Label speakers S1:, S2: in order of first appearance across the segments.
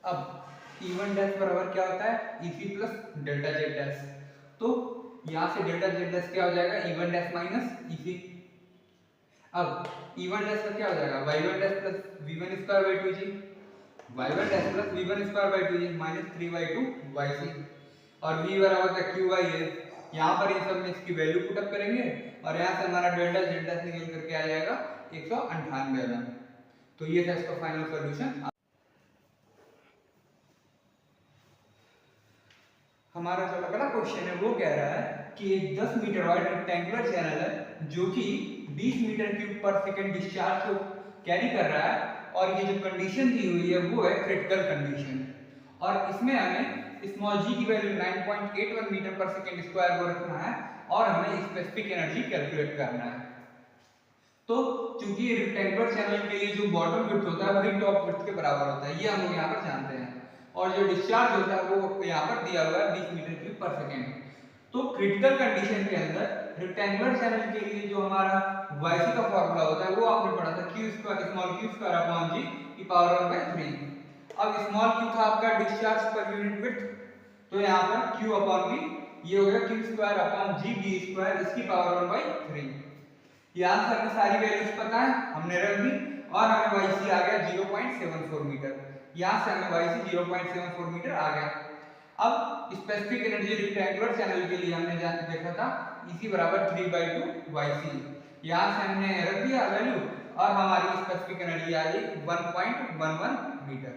S1: अब E1 dash बराबर क्या होता है EC plus delta Z dash. तो यहाँ से डेल्टा जेड डैश क्या हो जाएगा E1 डैश माइनस EC। अब E1 डैश का क्या हो जाएगा Y1 dash plus V1 square by 2G, Y1 dash plus V1 square by 2G minus 3y2 YC। और V बराबर का QY है, यहाँ पर ये सब में इसकी वैल्यू पुटअप करेंगे और यहाँ से हमारा डेल्टा जेड डैश निकल करके आ जाएगा 198 mm। तो ये था इसका फाइनल सॉल्यूशन। हमारा जो अगला क्वेश्चन है वो कह रहा है कि एक 10 मीटर वाइड रेक्टेंगुलर चैनल है जो कि 20 मीटर क्यूब पर सेकंड डिस्चार्ज को कैरी कर रहा है और ये जो कंडीशन दी हुई है वो है क्रिटिकल कंडीशन। और इसमें हमें स्मॉल जी की वैल्यू 9.81 मीटर पर सेकंड स्क्वायर को रखना है और हमें स्पेसिफिक एनर्जी कैलकुलेट करना है। तो चूंकि रेक्टेंगुलर चैनल के लिए जो बॉटम विड्थ होता है वही टॉप विड्थ के बराबर होता है, ये हम लोग यहाँ पर जानते हैं। और जो डिस्चार्ज होता है वो यहाँ पर दिया हुआ है 20 मीटर क्यूब पर सेकेंड। तो क्रिटिकल कंडीशन के अंदर रेक्टेंगुलर चैनल के लिए जो हमारा YC का फॉर्मूला होता है वो आपने पढ़ा था Q square small q square upon g की पावर 1/3। अब स्मॉल q था आपका डिस्चार्ज पर यूनिट विड्थ, तो यहाँ पर Q अपॉन v ये हो गया Q square upon g b square इसकी पावर 1/3। यहाँ से हमें सारी वैल्यूज पता है, हमने रख दी और हमें YC आ गया 0.74 मीटर। यहाँ से हमें YC 0.74 मीटर आ गया। अब स्पेसिफिक एनर्जी रेक्टेंगुलर चैनल के लिए हमने देखा था EC बराबर 3/2 YC। यहाँ से हमने रख दिया वैल्यू और हमारी स्पेसिफिक एनर्जी आ गई 1.11 मीटर।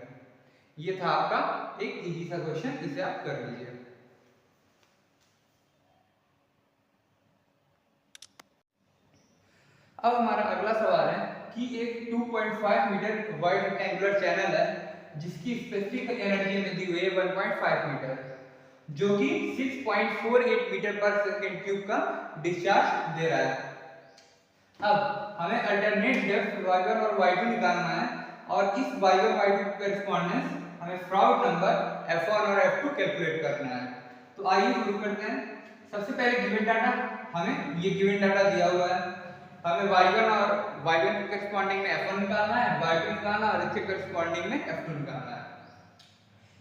S1: ये था आपका एक इजी सा क्वेश्चन, इसे आप कर लीजिए। अब हमारा अगला सवाल है कि एक 2.5 मीटर वाइड रेक्टेंगुलर चैनल है जिसकी स्पेसिफिक एनर्जी में दी हुई है 1.5 मीटर, जो कि 6.48 मीटर पर सेकंड क्यूब का डिस्चार्ज दे रहा है। अब हमें अल्टरनेट डेप्थ y1 और y2 निकालना है और इस y1 y2 की कॉरेस्पॉन्डेंस हमें फ्राउड नंबर f1 और f2 कैलकुलेट करना है। तो आइए शुरू करते हैं। सबसे पहले गिवन डाटा, हमें ये गिवन डाटा दिया हुआ है, हमें y1 और y1 के कॉरेस्पॉन्डिंग में f1 निकालना है, y2 निकालना और इसके कॉरेस्पॉन्डिंग में f2 निकालना है।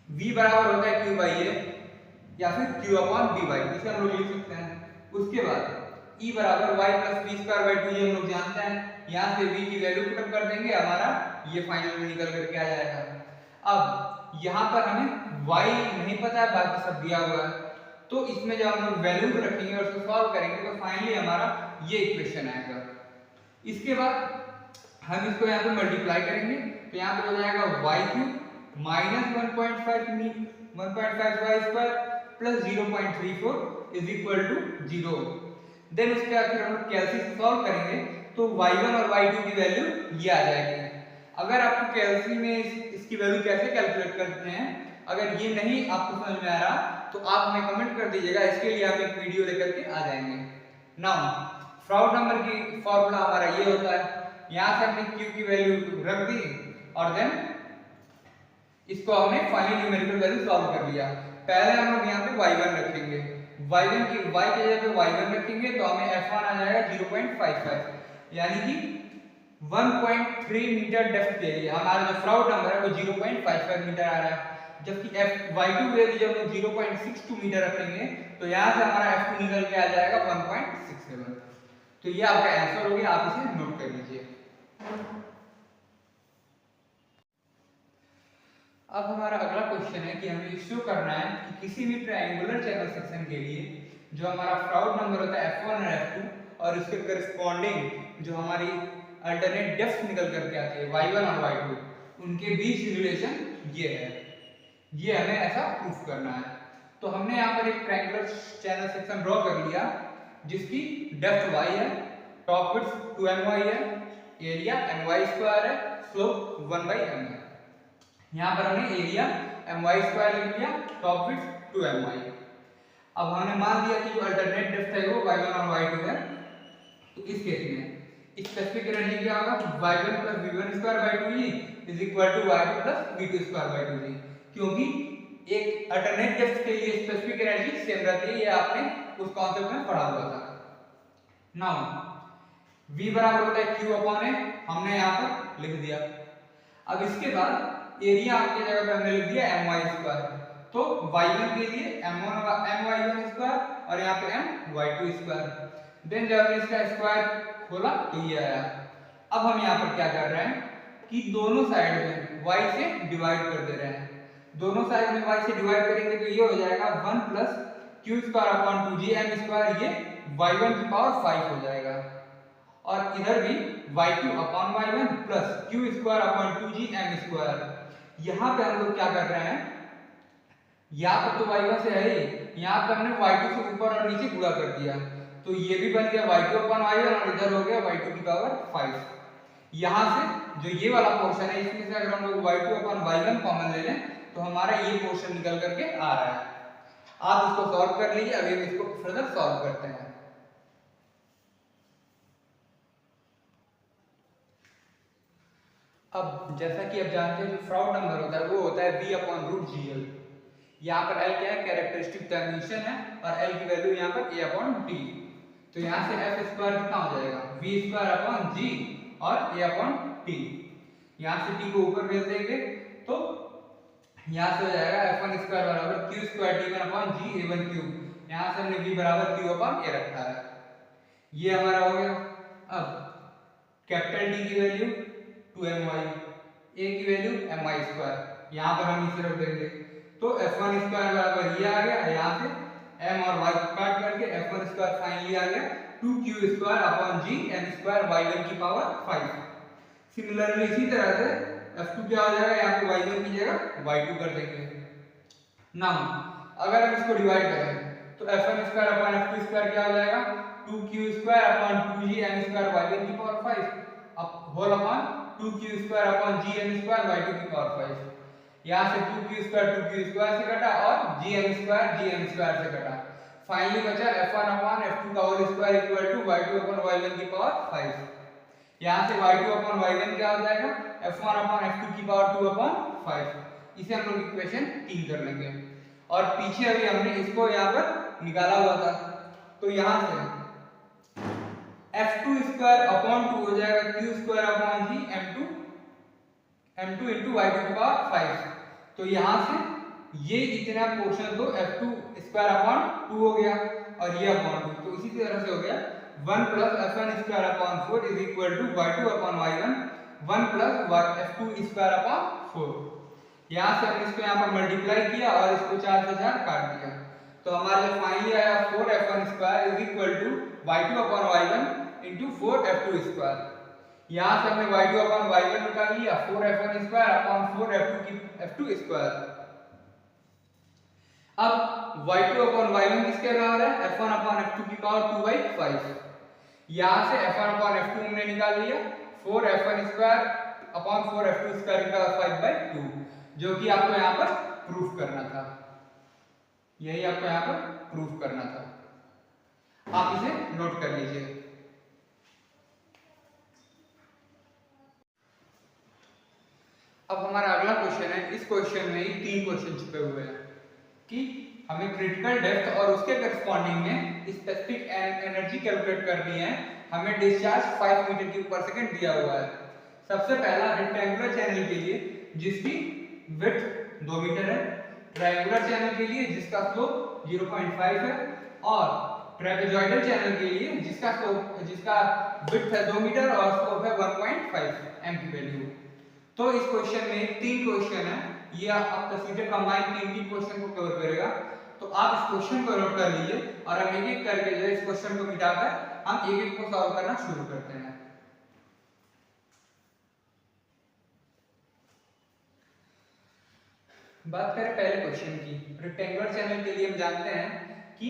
S1: v बराबर होता है q by a या फिर q अपॉन b by, इसे हम लोग लिख सकते हैं। उसके बाद e बराबर y plus v square by 2 ये हम लोग जानते हैं, यहाँ से v की वैल्यू पुट कर देंगे, हमारा ये फाइनल में निकल करके आ जाएगा। अब यहाँ पर हमें y नहीं पता है, बाकी सब दिया हुआ है, तो इसमें जब हम लोग वैल्यू रखेंगे और उसको सॉल्व करेंगे तो फाइनली हमारा ये इक्वेशन आएगा। इसके बाद हम इसको यहाँ पे मल्टीप्लाई करेंगे तो यहाँ पे हो जाएगा y cube minus 1.5 y square plus 0.34 is equal to 0। Then उसके बाद फिर हम लोग कैलसी सॉल्व करेंगे तो y1 और y2 की वैल्यू ये आ जाएगी। अगर आपको कैलसी में इसकी वैल्यू कैसे कैलकुलेट करते हैं, अगर ये नहीं आपको समझ में आ रहा तो आप हमें कमेंट कर दीजिएगा, इसके लिए हम एक वीडियो लेकर के आ जाएंगे। नाउ फ्राउड नंबर की फॉर्मूला हमारा ये होता है, यहाँ से हमने Q की वैल्यू रख दी और देन इसको हमने फाइनल न्यूमेरिकल वैल्यू सॉल्व कर लिया। पहले हम लोग यहाँ पे y1 रखेंगे, y1 की y के जगह पे y1 रखेंगे तो हमें f1 आ जाएगा 0.55, यानी कि 1.3 मीटर डेप्थ के लिए हमारा जो फ्राउड नंबर है वो 0.55 मीटर आ रहा है, जबकि y2 वैल्यू जब हम 0.62 मीटर रखेंगे तो यहाँ से हमारा f2 निकल के आ जाएगा 1.67। तो ये आपका आंसर हो गया, आप इसे नोट कर लीजिए। अब हमारा अगला क्वेश्चन है कि हमें शो करना है कि किसी भी ट्रायंगुलर चैनल सेक्शन के लिए जो हमारा फ्राउड नंबर होता है f1 और f2 और उसके करस्पॉन्डिंग जो हमारी अल्टरनेट डेप्थ निकल करके आती है y1 और y2, उनके बीच रिलेशन ये है, ये हमें ऐसा प्रूफ करना है। तो हमने यहाँ पर एक ट्रायंगुलर चैनल सेक्शन ड्रॉ कर लिया जिसकी डेप्थ y है, टॉप विड्थ 2my है, एरिया my स्क्वायर है, स्लोप 1/m है। यहाँ पर हमने एरिया my स्क्वायर लिख लिया, टॉप विड्थ 2my। अब हमने मान लिया कि जो अल्टरनेट डेप्थ है वो y1 और y2 है, तो इस केस में स्पेसिफिक एनर्जी क्या होगा y1 plus v1 square by 2g is equal to y2 plus v2 square by 2g, क्योंकि एक अल्टरनेट डेप्थ के लिए स्पेसिफिक एनर्जी सेम रहती है, ये आपने उस कॉन्सेप्ट में पढ़ा हुआ था। नाउ v बराबर होता है q अपॉन a, हमने यहाँ पर लिख दिया। अब इसके बाद एरिया की जगह पे हमने लिख दिया my²। तो y1 के लिए my1² और यहाँ पे my2²। देन जब हमने इसका स्क्वायर खोला तो ये आया। अब हम यहाँ पर क्या कर रहे हैं कि दोनों साइड में y से डिवाइड कर दे रहे हैं। दोनों साइड में y से डिवाइड करेंगे तो ये हो जाएगा 1 + q²/2gm², ये y1 की पावर 5 हो जाएगा। और इधर भी y2/y1 + q²/2gm²। यहाँ पे हम लोग क्या कर रहे हैं, यहाँ पर तो y1 से है ही, यहाँ पे हमने y2 से ऊपर और नीचे गुणा कर दिया, तो ये भी बन गया y2/y1 और इधर हो गया y2 की पावर 5। यहाँ से जो ये वाला पोर्शन है इसमें से अगर हम लोग y2/y1 कॉमन ले लें तो हमारा ये पोर्शन निकल करके आ रहा है। आप इसको सॉल्व कर लीजिए। अभी हम इसको फर्दर सॉल्व करते हैं। अब जैसा कि आप जानते हैं जो फ्राउड नंबर होता है वो होता है v/√gl। यहाँ पर l क्या है, कैरेक्टरिस्टिक डायमेंशन है, और l की वैल्यू यहाँ पर a/t। तो यहाँ से f² कितना हो जाएगा, v²/g और a/t। यहाँ से t को ऊपर भेज देंगे तो यहाँ से हो जाएगा f1² = q²t1/g(a1)3। यहाँ से हमने v = q/a रखा है, ये हमारा हो गया। अब कैपिटल T की वैल्यू 2my, a की वैल्यू my², यहाँ पर हम इसे रख देंगे तो f1² बराबर ये आ गया। यहाँ से m और y को काट करके f1² फाइनली आ गया 2q²/g m² y1 की पावर 5। सिमिलरली इसी तरह से f2 क्या हो जाएगा, यहाँ पे y1 की जगह y2 कर देंगे। नाउ अगर हम इसको डिवाइड करें तो f1²/f2² क्या हो जाएगा, 2q²/2g m² y1 की पावर 5 अब whole upon 2q²/g m² y2 की पावर 5। यहाँ से 2q² से कटा और g m² से कटा, फाइनली बचा f1/f2 का whole square equal to y2/y1 की पावर 5। यहाँ से y2/y1 क्या हो जाएगा, f1/f2 की पावर 2/5। इसे हम लोग इक्वेशन 3 कर लेंगे। और पीछे अभी हमने इसको यहाँ पर निकाला हुआ था, तो यहाँ से f2²/2 हो जाएगा q²/g m2 into y2 की पावर 5। तो यहाँ से ये इतना पोर्शन तो f2²/2 हो गया और ये अपॉन 2, तो इसी तरह से हो गया 1 + f1²/4 is equal to y2/y1 1 + f2²/4। यहाँ से हमने इसको यहाँ पर मल्टीप्लाई किया और इसको 4 से 4 काट दिया, तो हमारे लिए फाइनली आया 4f1² is equal to y2/y1 into 4f2²। यहाँ से हमने y2/y1 निकाल लिया 4f1²/4f2²। अब y2/y1 किसके बराबर है, f1/f2 की पावर 2/5। यहाँ से f1/f2 हमने निकाल लिया 4f1²/4f2² की पावर 5/2, जो कि आपको यहाँ पर प्रूफ करना था। यही आपको यहाँ पर प्रूफ करना था, आप इसे नोट कर लीजिए। अब हमारा अगला क्वेश्चन है। इस क्वेश्चन में ही 3 क्वेश्चन छुपे हुए हैं कि हमें क्रिटिकल डेप्थ और उसके करस्पॉन्डिंग में स्पेसिफिक एनर्जी कैलकुलेट करनी है। हमें डिस्चार्ज 5 मीटर/सेकंड दिया हुआ है। सबसे पहला रेक्टेंगुलर चैनल के लिए जिसकी विड्थ 2 मीटर है, ट्रायंगुलर चैनल के लिए जिसका स्लोप 0.5 है, और ट्रेपेजॉइडल चैनल के लिए जिसका विड्थ है 2 मीटर और स्लोप है 1.5 m की वैल्यू। तो इस क्वेश्चन में 3 क्वेश्चन है, ये आपका सीधे कंबाइन 3 क्वेश्चन को कवर करेगा। तो आप इस क्वेश्चन को नोट कर लीजिए और हम एक एक करके जो इस क्वेश्चन को मिटाकर हम एक एक को सॉल्व करना शुरू करते हैं। बात करें पहले क्वेश्चन की, रेक्टेंगुलर चैनल के लिए हम जानते हैं कि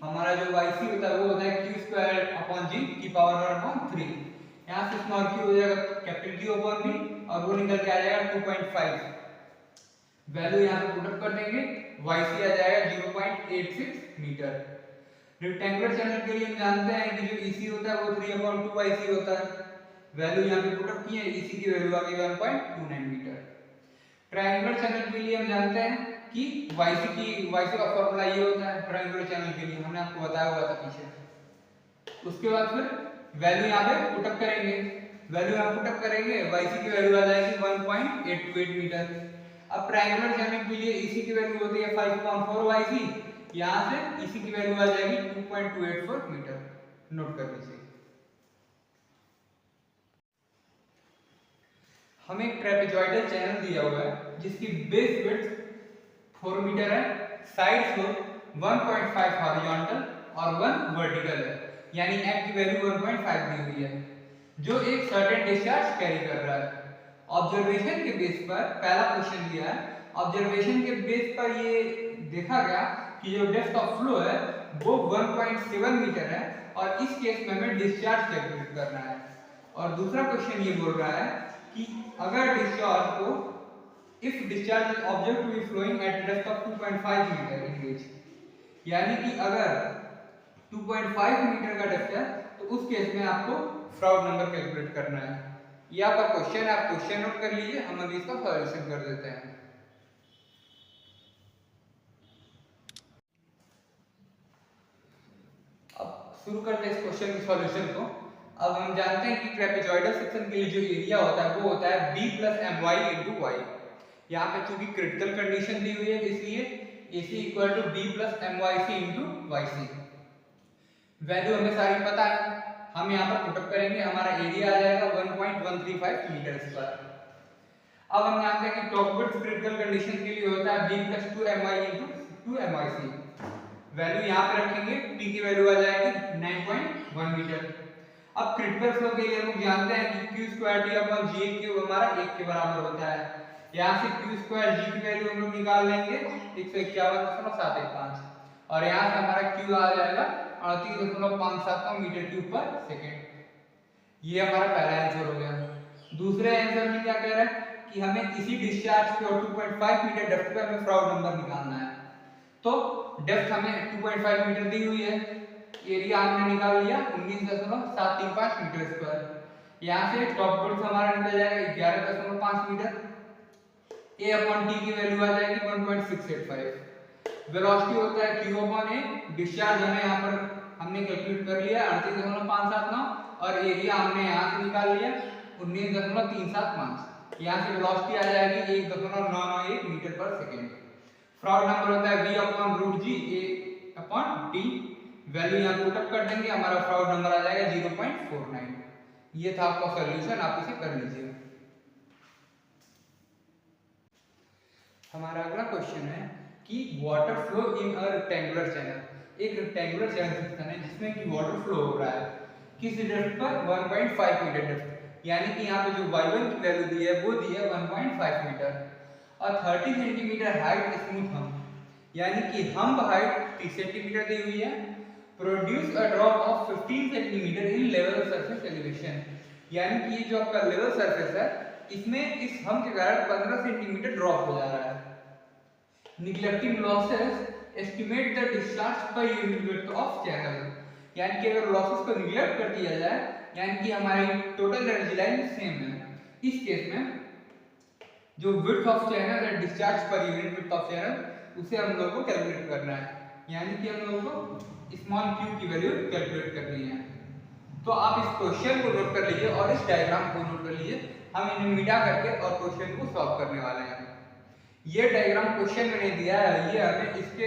S1: हमारा जो yc होता है वो होता है q²/g की पावर 1/3। यहाँ से स्मॉल q हो जाएगा कैपिटल Q/b और वो निकल के आ जाएगा 2.5। वैल्यू यहाँ पे पुट अप कर देंगे, yc आ जाएगा 0.86 मीटर। रेक्टेंगुलर चैनल के लिए हम जानते हैं कि जो ec होता है वो 3/2 yc होता है। वैल्यू यहाँ पे पुट अप किए, ec की वैल्यू आ गई 1.29 मीटर। ट्रायंगुलर चैनल के लिए हम जानते हैं कि yc का फॉर्मूला ये होता है ट्रायंगुलर चैनल के लिए, हमने आपको बताया हुआ था पीछे। उसके बाद फिर वैल्यू यहाँ पे पुट अप करेंगे, वैल्यू हम पुटअप करेंगे, yc की वैल्यू आ जाएगी 1.828 मीटर। अब ट्रायंगुलर चैनल के लिए EC की वैल्यू होती है 5.4 yc, यहाँ से EC की वैल्यू आ जाएगी 2.284 मीटर। नोट कर लीजिए। हमें एक ट्रेपेजॉइडल चैनल दिया हुआ है जिसकी बेस विड्थ 4 मीटर है, साइड स्लोप 1.5 हॉरिजॉन्टल और 1 वर्टिकल है, यानी f की वैल्यू 1.5 दी हुई है, जो एक सर्टेन डिस्चार्ज कैरी कर रहा है। ऑब्जर्वेशन के बेस पर पहला क्वेश्चन दिया है। ऑब्जर्वेशन के बेस पर ये देखा गया कि जो डेप्थ ऑफ फ्लो है वो 1.7 मीटर है और इस केस में हमें डिस्चार्ज कैलकुलेट करना है। और दूसरा क्वेश्चन ये बोल रहा है कि अगर डिस्चार्ज को if discharge is observe to be flowing at depth of 2.5 metre in which, यानी कि अगर 2.5 मीटर का डेप्थ है तो उस केस में आपको फ्राउड नंबर कैलकुलेट करना है। ये आपका क्वेश्चन है, आप क्वेश्चन नोट कर लीजिए, हम अभी इसका सॉल्यूशन कर देते हैं। अब शुरू करते हैं इस क्वेश्चन के सॉल्यूशन को। अब हम जानते हैं कि ट्रेपेजॉइडल सेक्शन के लिए जो एरिया होता है वो होता है b + my * y। यहाँ पे चूंकि क्रिटिकल कंडीशन दी हुई है इसलिए AC = b + myc * yc। Value हमें सारी पता है, हम यहाँ पर पुटअप करेंगे, हमारा एरिया आ जाएगा 1.135 मीटर स्क्वायर। अब हम जानते हैं कि टॉप विड्थ क्रिटिकल कंडीशन के लिए होता है b + 2my * 2myc। वैल्यू यहाँ पे रखेंगे, p की वैल्यू आ जाएगी 9.1 मीटर। अब क्रिटिकल फ्लो के लिए हम जानते हैं कि q²T/g³ हमारा 1 के बराबर होता है। यहाँ से q² g की वैल्यू हम लोग निकाल लेंगे 151.715 और यहाँ से हमारा q आ जाएगा 38.579 मीटर क्यूब पर सेकेंड। ये हमारा पहला आंसर हो गया। दूसरे आंसर में क्या कह रहा है कि हमें इसी डिस्चार्ज पे और 2.5 मीटर डेप्थ पे हमें फ्राउड नंबर निकालना है। तो डेप्थ हमें 2.5 मीटर दी हुई है, एरिया हमने निकाल लिया 19.735 मीटर स्क्वायर। यहाँ से टॉप विड्थ हमारा निकल जाएगा 11.5 मीटर। A/T की वैल्यू आ जाएगी 1.685। वेलोसिटी होता है q/a। डिस्चार्ज हमें यहाँ पर हमने कैलकुलेट कर लिया 38.579 और एरिया हमने यहाँ से निकाल लिया 19.375। यहाँ से वेलोसिटी आ जाएगी 1.991 मीटर पर सेकेंड। फ्राउड नंबर होता है v/√g A/T। वैल्यू यहाँ पुटअप कर देंगे, हमारा फ्राउड नंबर आ जाएगा 0.49। ये था आपका सॉल्यूशन, आप इसे कर लीजिए। हमारा अगला क्वेश्चन है कि water flow in a rectangular channel. एक रेक्टेंगुलर चैनल सिस्टम है जिसमें कि वाटर फ्लो हो रहा है किस डेप्थ पर 1.5 मीटर डेप्थ, यानी कि यहाँ पे जो y1 की वैल्यू दी है वो दी है 1.5 मीटर और 30 सेंटीमीटर हाइट स्मूथ हम्प, यानी कि हम्प हाइट 30 सेंटीमीटर दी हुई है। Produce a drop of 15 centimetre in level surface elevation, यानी कि ये जो आपका लेवल सरफेस है इसमें इस हम्प के कारण 15 सेंटीमीटर ड्रॉप हो जा रहा है। Neglecting losses estimate the discharge per unit width of channel, यानी कि अगर लॉसेस को निग्लेक्ट कर दिया जाए यानी कि हमारी टोटल एनर्जी लाइन सेम है, इस केस में जो विड्थ ऑफ चैनल है discharge per unit width of channel उसे हम लोगों को कैलकुलेट करना है, यानी कि हम लोगों को स्मॉल q की वैल्यू कैलकुलेट करनी है। तो आप इस क्वेश्चन को नोट कर लीजिए और इस डायग्राम को नोट कर लीजिए, हम इन्हें मिटा करके और क्वेश्चन को सॉल्व करने वाले हैं। ये डायग्राम क्वेश्चन में नहीं दिया है, ये हमें इसके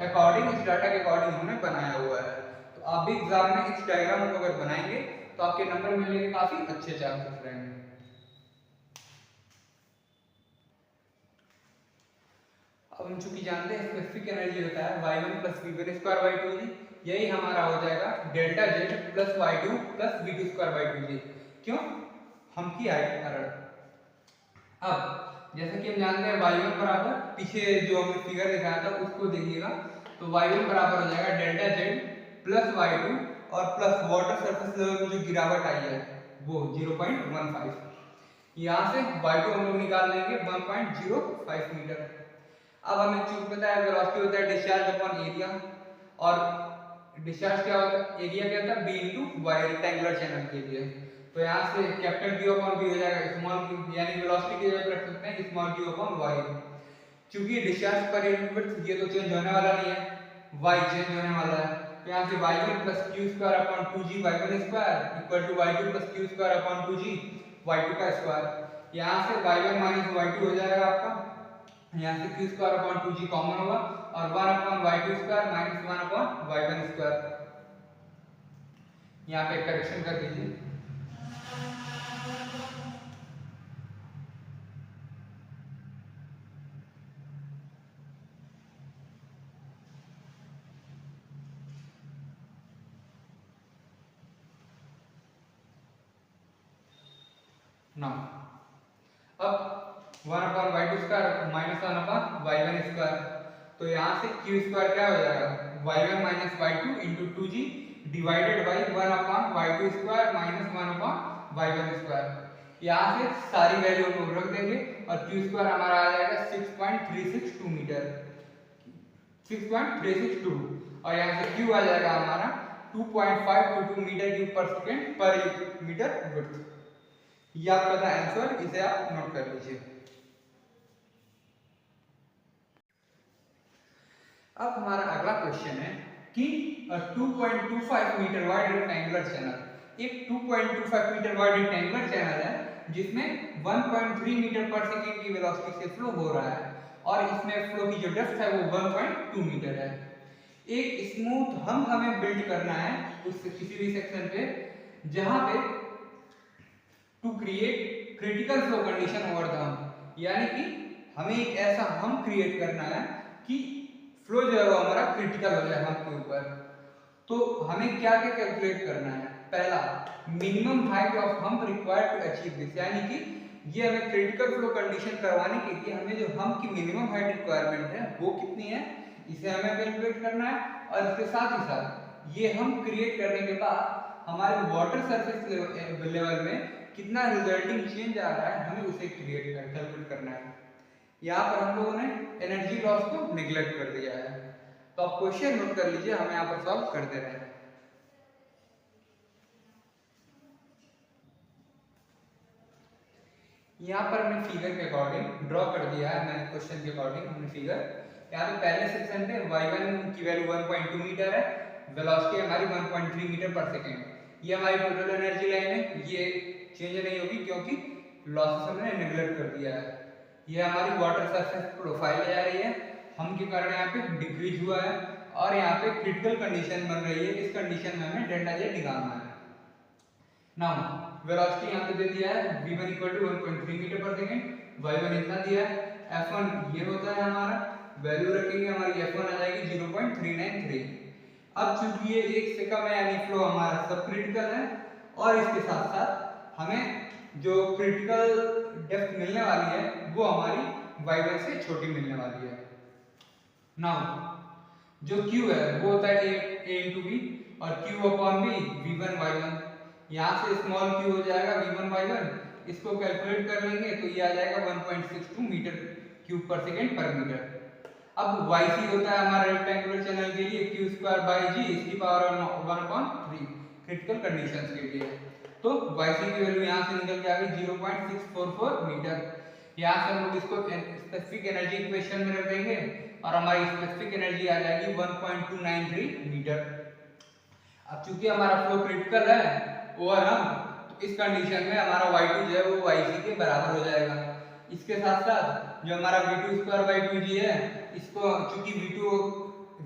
S1: अकॉर्डिंग, इस डाटा के अकॉर्डिंग हमने बनाया हुआ है। तो आप भी एग्जाम में इस डायग्राम को अगर बनाएंगे तो आपके नंबर मिलने के काफी अच्छे चांसेस रहेंगे। अब हम चूंकि जानते हैं स्पेसिफिक एनर्जी होता है y1 + v1² y2g, यही हमारा हो जाएगा delta z + y2 + v2² y2g। क्यों? हम की हाइट के कारण। अब जैसे कि हम जानते हैं y1 बराबर, पीछे जो हमने फिगर दिखाया था उसको देखिएगा, तो y1 बराबर हो जाएगा डेल्टा z + y2 और प्लस वाटर सरफेस लेवल में जो गिरावट आई है वो 0.15। यहाँ से y2 हम लोग निकाल लेंगे 1.05 मीटर। अब हमें चूक पता है वेलोसिटी होता है डिस्चार्ज अपॉन एरिया, और डिस्चार्ज क्या होता है, एरिया क्या होता है b * y रेक्टेंगुलर चैनल के लिए। तो यहाँ से कैपिटल Q/V हो जाएगा स्मॉल q, यानी वेलोसिटी की जगह रख सकते हैं स्मॉल q/y। चूंकि डिस्चार्ज पर यूनिट विड्थ ये तो चेंज होने वाला नहीं है, y चेंज होने वाला है, तो तो यहाँ से y1 plus q square upon 2g y1 square equal to y2 plus q square upon 2g y2 का स्क्वायर। यहाँ से y1 माइनस y2 हो जाएगा आपका, यहाँ से Q square upon 2g common होगा और 1 upon y2 square minus 1 upon y1 square. यहाँ पे करेक्शन कर दीजिए। ना अब 1 upon y2 square minus 1 upon y1 square, तो यहाँ से q स्क्वायर क्या हो जाएगा y1 minus y2 into 2g divided by 1 upon y2 square minus 1 upon y1 square. यहाँ से सारी वैल्यू को रख देंगे और q स्क्वायर हमारा आ जाएगा 6.362 मीटर, 6.362 और यहाँ से q आ जाएगा हमारा 2.522 मीटर क्यूब पर सेकेंड पर मीटर विड्थ। ये आपका था आंसर, इसे आप नोट कर लीजिए। अब हमारा अगला क्वेश्चन है कि 2.25 मीटर वाइड रेक्टेंगुलर चैनल, एक 2.25 मीटर वाइड रेक्टेंगुलर चैनल है जिसमें 1.3 मीटर पर सेकेंड की वेलोसिटी से फ्लो हो रहा है और इसमें फ्लो की जो डेप्थ है वो 1.2 मीटर है। एक स्मूथ हमें बिल्ड करना है उस किसी भी सेक्शन पे जहां पे to create critical flow condition over the hump, यानी कि हमें एक ऐसा हम्प क्रिएट करना है कि फ्लो जो है वो हमारा क्रिटिकल हो जाए हम्प के ऊपर। तो हमें क्या क्या कैलकुलेट करना है? पहला, minimum height of hump required to achieve this, यानी कि ये हमें क्रिटिकल फ्लो कंडीशन करवाने के लिए हमें जो हम्प की मिनिमम हाइट रिक्वायरमेंट है वो कितनी है, इसे हमें कैलकुलेट करना है। और इसके साथ ही साथ ये हम्प क्रिएट करने के बाद हमारे वाटर सरफेस लेवल में कितना रिजल्टिंग चेंज आ रहा है हमें उसे कैलकुलेट करना है। यहाँ पर हम लोगों ने एनर्जी लॉस को निगलेक्ट कर दिया है, तो आप क्वेश्चन नोट कर लीजिए, हम यहाँ पर सॉल्व कर दे रहे हैं। यहाँ पर हमने फिगर के अकॉर्डिंग ड्रॉ कर दिया है, मैंने क्वेश्चन के अकॉर्डिंग हमने फिगर। यहाँ पे पहले सेक्शन पे y1 की वैल्यू 1.2 मीटर है, वेलोसिटी हमारी 1.3 मीटर पर सेकेंड, ये हमारी टोटल एनर्जी लाइन है, ये चेंज नहीं होगी क्योंकि लॉसेस हमने नेगलेक्ट कर दिया है। ये हमारी वाटर सरफेस प्रोफाइल जा रही है, हम के कारण यहाँ पे डिक्रीज हुआ है और यहाँ पे क्रिटिकल कंडीशन बन रही है, इस कंडीशन में हमें डेल्टा जे निकालना है। नाउ वेलोसिटी यहाँ पे दे दिया है v1 1.3 मीटर पर सेकेंड, y1 इतना दिया है, f1 ये होता है हमारा, वैल्यू रखेंगे हमारी f1 आ जाएगी 0.393। अब चूंकि ये 1 से कम है यानी फ्लो हमारा सब क्रिटिकल है और इसके साथ साथ हमें जो क्रिटिकल डेप्थ मिलने वाली है वो हमारी y1 से छोटी मिलने वाली है। नाउ जो q है वो होता है a into v और q upon v v1 y1, यहाँ से स्मॉल q हो जाएगा v1 y1, इसको कैलकुलेट कर लेंगे तो ये आ जाएगा 1.62 मीटर क्यूब पर सेकेंड पर मीटर। अब yc होता है हमारा रेक्टेंगुलर चैनल के लिए q स्क्वायर बाई g इसकी पावर 1/3 क्रिटिकल कंडीशंस के लिए, तो yc की वैल्यू यहाँ से निकल के आ गई 0.644 मीटर। यहाँ से हम लोग इसको स्पेसिफिक एनर्जी इक्वेशन में रख देंगे और हमारी स्पेसिफिक एनर्जी आ जाएगी 1.293 मीटर। अब चूंकि हमारा फ्लो क्रिटिकल है ओवर हम, तो इस कंडीशन में हमारा y2 जो है वो yc के बराबर हो जाएगा। इसके साथ साथ जो हमारा v2 स्क्वायर बाई 2g है, इसको चूंकि v2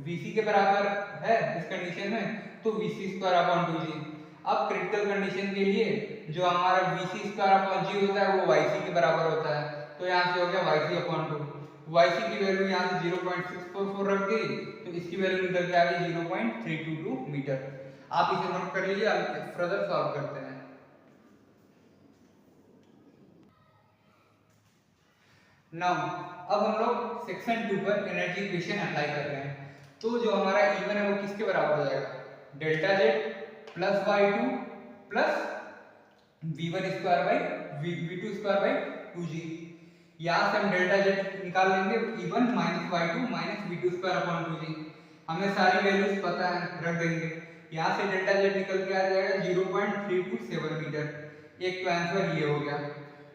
S1: vc के बराबर है इस कंडीशन में, तो vc स्क्वायर अपॉन 2g। अब क्रिटिकल कंडीशन के लिए जो हमारा vc स्क्वायर अपॉन g होता है वो yc के बराबर होता है, तो यहाँ से हो गया yc अपॉन 2। yc की वैल्यू यहाँ से 0.644 रख दी तो इसकी वैल्यू निकल के आ गई 0.322 मीटर। आप इसे नोट कर लीजिए, हम फर्दर सॉल्व करते हैं। नाउ अब हम लोग सेक्शन 2 पर एनर्जी इक्वेशन अप्लाई कर रहे हैं, तो जो हमारा E1 है वो किसके बराबर हो जाएगा, delta Z plus y2 plus v1 square by v2 square by 2g। यहाँ से हम डेल्टा जेड निकाल लेंगे, E1 minus y2 minus v2 square upon 2g, हमें सारी वैल्यूज पता है रख देंगे। यहाँ से डेल्टा जेड निकल के आ जाएगा 0.327 मीटर, एक तो आंसर ये हो गया।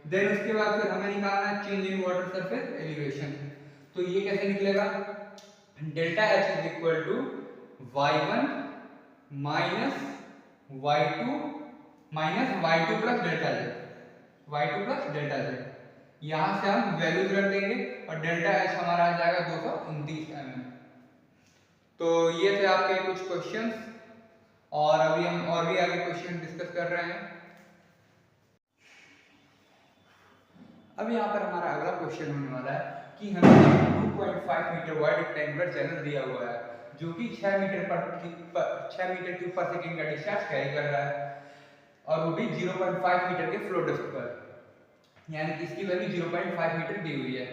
S1: देन उसके बाद फिर हमें निकालना है change in water surface elevation, तो ये कैसे निकलेगा, delta h is equal to y1 minus y2 minus y2 plus delta z, y2 plus delta z। यहां से हम वैल्यूज रख देंगे और डेल्टा एच हमारा आ जाएगा 229 mm। तो ये थे आपके कुछ क्वेश्चंस, और अभी हम और भी आगे क्वेश्चन डिस्कस कर रहे हैं। अब यहाँ पर हमारा अगला क्वेश्चन होने वाला है कि हमें 2.5 मीटर वाइड रेक्टेंगुलर चैनल दिया हुआ है जो कि 6 मीटर क्यूब पर सेकंड का डिस्चार्ज कैरी कर रहा है, और वो भी 0.5 मीटर के फ्लो डेप्थ पर, यानी कि इसकी वैल्यू 0.5 मीटर दी हुई है।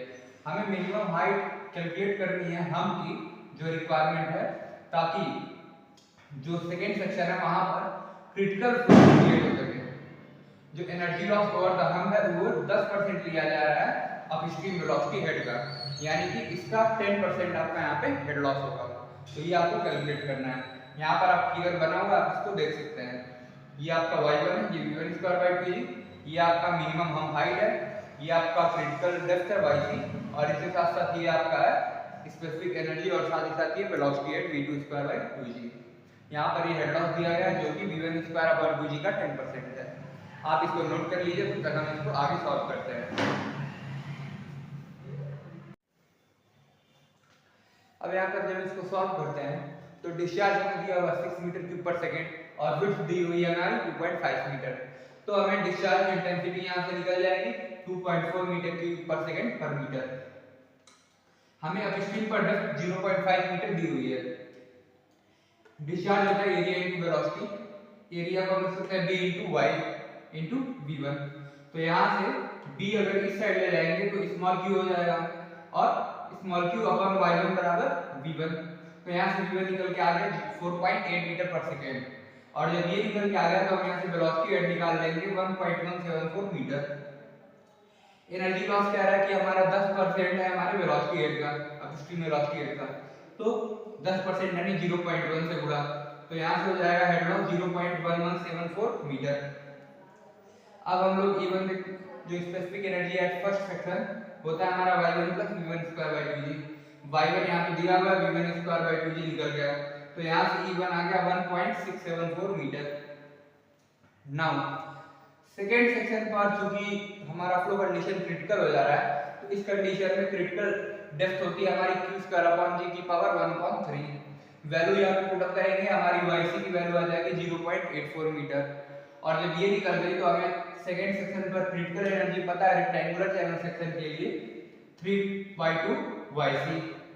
S1: हमें मिनिमम हाइट कैलकुलेट करनी है हम की, जो रिक्वायरमेंट है, ताकि जो सेकेंड सेक्शन है वहां पर क्रिटिकल फ्लो क्रिएट हो सके। जो एनर्जी लॉस ओवर द हम है वो 10% लिया जा रहा है अपस्ट्रीम वेलोसिटी हेड का, यानी कि इसका 10% आपका यहाँ पे हेड लॉस होगा। तो ये आपको कैलकुलेट करना है। यहाँ पर आप फिगर बना हुआ आप इसको देख सकते हैं। ये आपका y1 है, ये v1 स्क्वायर बाय 2g, ये आपका मिनिमम हम हाइट है, ये आपका क्रिटिकल डेप्थ है yc, और इसके साथ साथ ये आपका है स्पेसिफिक एनर्जी और साथ ही साथ ये वेलोसिटी है v2 स्क्वायर बाय 2g। यहाँ पर ये हेड लॉस दिया गया है जो कि v1 स्क्वायर अपॉन 2g का 10% है। आप इसको नोट कर लीजिए, फिर तक हम इसको आगे सॉल्व करते हैं। अब यहाँ पर जब इसको सॉल्व करते हैं तो डिस्चार्ज हमें दिया हुआ 6 मीटर क्यूब पर सेकेंड और विड्थ दी हुई है हमारी 2.5 मीटर। तो हमें डिस्चार्ज इंटेंसिटी यहाँ से निकल जाएगी 2.4 मीटर क्यूब पर सेकेंड पर मीटर। हमें अपस्ट्रीम पर डेप्थ 0.5 मीटर दी हुई है। डिस्चार्ज होता है एरिया इनटू वेलोसिटी, एरिया को हम लिख सकते हैं b into y into v1। तो यहाँ से b अगर इस साइड ले जाएंगे तो स्मॉल q हो जाएगा, और स्मॉल q अपॉन y1 बराबर v1। तो यहाँ से v1 निकल के आ गया 4.8 मीटर पर सेकेंड, और जब ये निकल के आ गया तो हम यहाँ से वेलोसिटी हेड निकाल लेंगे 1.174 मीटर। एनर्जी लॉस कह रहा है कि हमारा 10% है हमारे वेलोसिटी हेड का, अपस्ट्रीम वेलोसिटी हेड का, तो 10% यानी 0.1 से गुणा, तो यहाँ से हो जाएगा हेड लॉस 0.1174 मीटर। अब हम लोग इवन जो specific energy at first section होता है हमारा y1 plus v1 square by 2g, y1 यहाँ पे दिया हुआ है, v1 स्क्वायर बाय 2g निकल गया, तो यहाँ से E1 आ गया 1.674 मीटर। नाउ सेकेंड सेक्शन पर चूंकि हमारा फ्लो कंडीशन क्रिटिकल हो जा रहा है, तो इस कंडीशन में क्रिटिकल डेप्थ होती है हमारी q स्क्वायर अपॉन g की पावर 1/3। वैल्यू यहाँ पे पुट अप करेंगे, हमारी yc की वैल्यू आ जाएगी 0.84 मीटर, और जब ये निकल गई तो हमें सेकेंड सेक्शन पर क्रिटिकल एनर्जी पता है रेक्टेंगुलर चैनल सेक्शन के लिए 3/2 yc।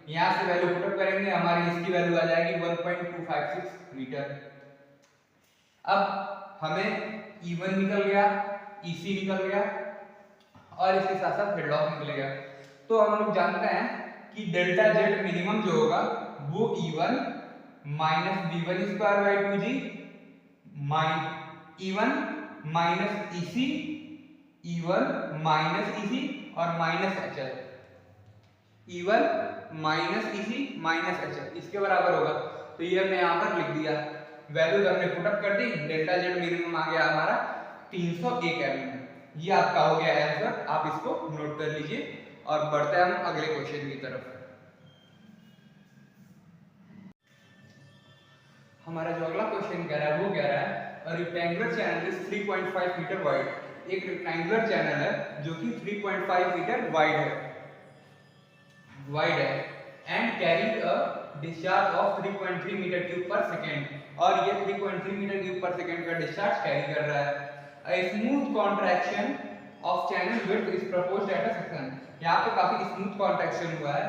S1: यहाँ से वैल्यू पुट अप करेंगे, हमारी इसकी वैल्यू आ जाएगी 1.256 मीटर। अब हमें E1 निकल गया, EC निकल गया, और इसके साथ साथ हेड लॉस निकल गया। तो हम लोग जानते हैं कि डेल्टा जेड मिनिमम जो होगा वो E1 minus v1 square by 2g E1 minus EC, E1 minus EC और minus HL, E1 minus EC minus HL इसके बराबर होगा। तो ये हमने यहाँ पर लिख दिया, वैल्यूज हमने पुट अप कर दी, डेल्टा जेड मिनिमम आ गया हमारा 301 mm। ये आपका हो गया आंसर, आप इसको नोट कर लीजिए और बढ़ते हैं हम अगले क्वेश्चन की तरफ। हमारा जो अगला क्वेश्चन कह रहा है वो कह रहा है a rectangular channel is 3.5 metre wide. एक रेक्टेंगुलर चैनल है जो कि 3.5 मीटर वाइड है and carried a discharge of 3.3 metre cube per second, और ये 3.3 मीटर क्यूब पर सेकेंड का डिस्चार्ज कैरी कर रहा है। A smooth contraction of channel width is proposed at a section। यहाँ पे काफी स्मूथ कॉन्ट्रैक्शन हुआ है,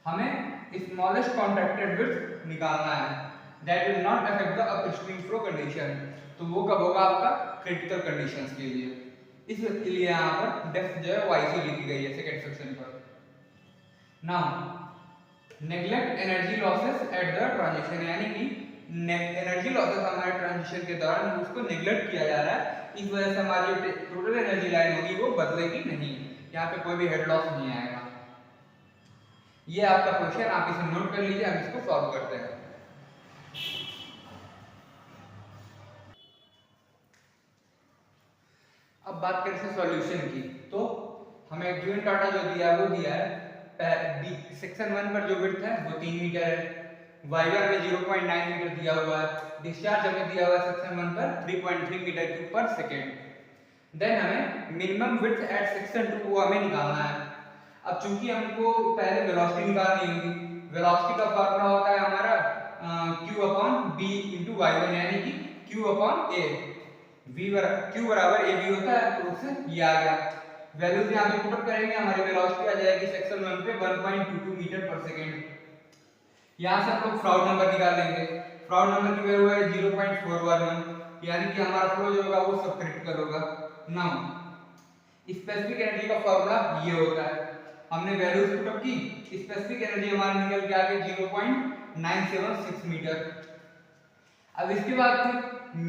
S1: हमें स्मॉलेस्ट कॉन्ट्रैक्टेड विड्थ निकालना है that will not affect the upstream flow condition। तो वो कब होगा आपका क्रिटिकल कंडीशंस के लिए। इसके लिए यहाँ पर डेप्थ जो है yc लिखी गई है सेकंड सेक्शन पर। Now neglect energy losses at the transition, यानी कि एनर्जी लॉसेस हमारे ट्रांजिशन के दौरान उसको नेग्लेक्ट किया जा रहा है, इस वजह से हमारी जो टोटल एनर्जी लाइन होगी वो बदलेगी नहीं, यहाँ पे कोई भी हेड लॉस नहीं आएगा। ये आपका क्वेश्चन, आप इसे नोट कर लीजिए, हम इसको सॉल्व करते हैं। अब बात करें इसके सॉल्यूशन की, तो हमें गिवन डाटा जो दिया है वो दिया है सेक्शन 1 पर जो विड्थ है वो 3 मीटर है, वाइवर में 0.9 मीटर दिया हुआ है, डिस्चार्ज हमें दिया हुआ है सेक्शन 1 पर 3.3 metre cube per second. Then हमें मिनिमम विड्थ एट सेक्शन 2 को हमें निकालना है। अब चूंकि हमको पहले वेलोसिटी निकालनी होगी, वेलोसिटी का फॉर्मूला होता है हमारा q upon b into y1 यानी कि q अपॉन a, q बराबर ab होता है, तो उससे ये आ गया। वैल्यूज यहाँ पे पुट करेंगे, हमारी वेलोसिटी आ जाएगी सेक्शन 1 पे 1.22 मीटर पर सेकेंड। यहाँ से हम लोग फ्राउड नंबर निकाल लेंगे। फ्राउड नंबर की वैल्यू है 0.411 यानी कि हमारा फ्लो जो होगा वो सब क्रिटिकल होगा। नाउ स्पेसिफिक एनर्जी का फॉर्मूला ये होता है, हमने वैल्यूज पुट अप की, स्पेसिफिक एनर्जी हमारी निकल के आ गई 0.976 मीटर। अब इसके बाद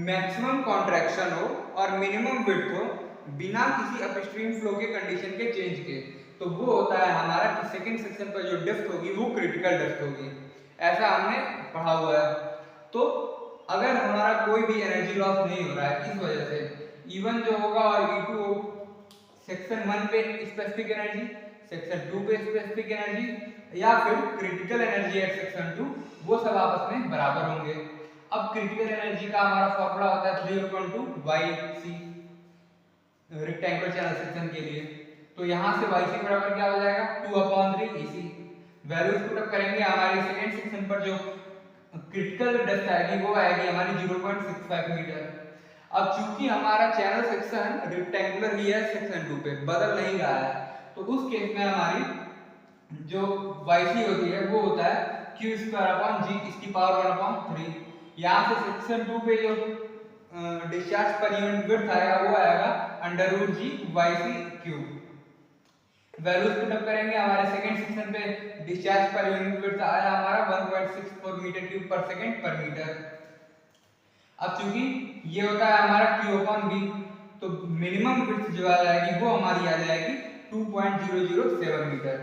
S1: मैक्सिमम कॉन्ट्रैक्शन हो और मिनिमम विड्थ हो बिना किसी अपस्ट्रीम फ्लो के कंडीशन के चेंज के, तो वो होता है हमारा कि सेकंड सेक्शन पर जो डेप्थ होगी वो क्रिटिकल डेप्थ होगी, ऐसा हमने पढ़ा हुआ है। तो अगर हमारा कोई भी एनर्जी लॉस नहीं हो रहा है इस वजह से E1 जो होगा और E2 सेक्शन 1 पे स्पेसिफिक एनर्जी, सेक्शन 2 पे स्पेसिफिक एनर्जी या फिर क्रिटिकल एनर्जी एट सेक्शन 2, वो सब आपस में बराबर होंगे। अब क्रिटिकल एनर्जी का हमारा फॉर्मूला होता है 3/2yc रेक्टेंगुलर चैनल सेक्शन के लिए, तो यहाँ से yc बराबर क्या हो जाएगा 2/3 ec। वैल्यूज पुट अप करेंगे, हमारी सेकंड सेक्शन पर जो क्रिटिकल डेप्थ आएगी वो आएगी हमारी 0.65 मीटर। अब चूंकि हमारा चैनल सेक्शन रेक्टेंगुलर ही है सेक्शन 2 पे, बदल नहीं रहा है, तो उस केस में हमारी जो yc होती है वो होता है q² इसकी पावर 1/3। यहाँ से सेक्शन 2 पे जो डिस्चार्ज पर यूनिट विड्थ आएगा वो आएगा √g yc³। Values put up करेंगे, हमारे सेकंड सेक्शन पे डिस्चार्ज पर यूनिट विड्थ आया हमारा 1.64 मीटर क्यूब पर सेकंड पर मीटर। अब चूंकि ये होता है हमारा q/b, तो मिनिमम विड्थ जो आ जाएगी वो हमारी आ जाएगी 2.007 मीटर।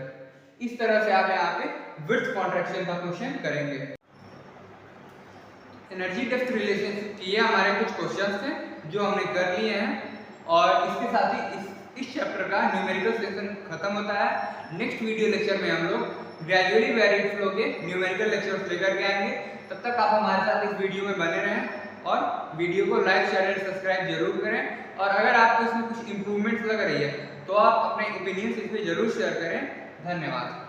S1: इस तरह से आप यहाँ पे विड्थ कॉन्ट्रैक्शन का क्वेश्चन करेंगे। एनर्जी डेप्थ रिलेशनशिप, ये हमारे कुछ क्वेश्चंस थे जो हमने कर लिए हैं, और इसके साथ ही इस चैप्टर का न्यूमेरिकल सेक्शन खत्म होता है। नेक्स्ट वीडियो लेक्चर में हम लोग ग्रेजुअली वेरिएड फ्लो के न्यूमेरिकल लेक्चर्स लेकर के आएंगे। तब तक आप हमारे साथ इस वीडियो में बने रहें और वीडियो को लाइक शेयर एंड सब्सक्राइब जरूर करें। और अगर आपको इसमें कुछ इंप्रूवमेंट्स लग रही है तो आप अपने ओपिनियंस इस पर जरूर शेयर करें। धन्यवाद।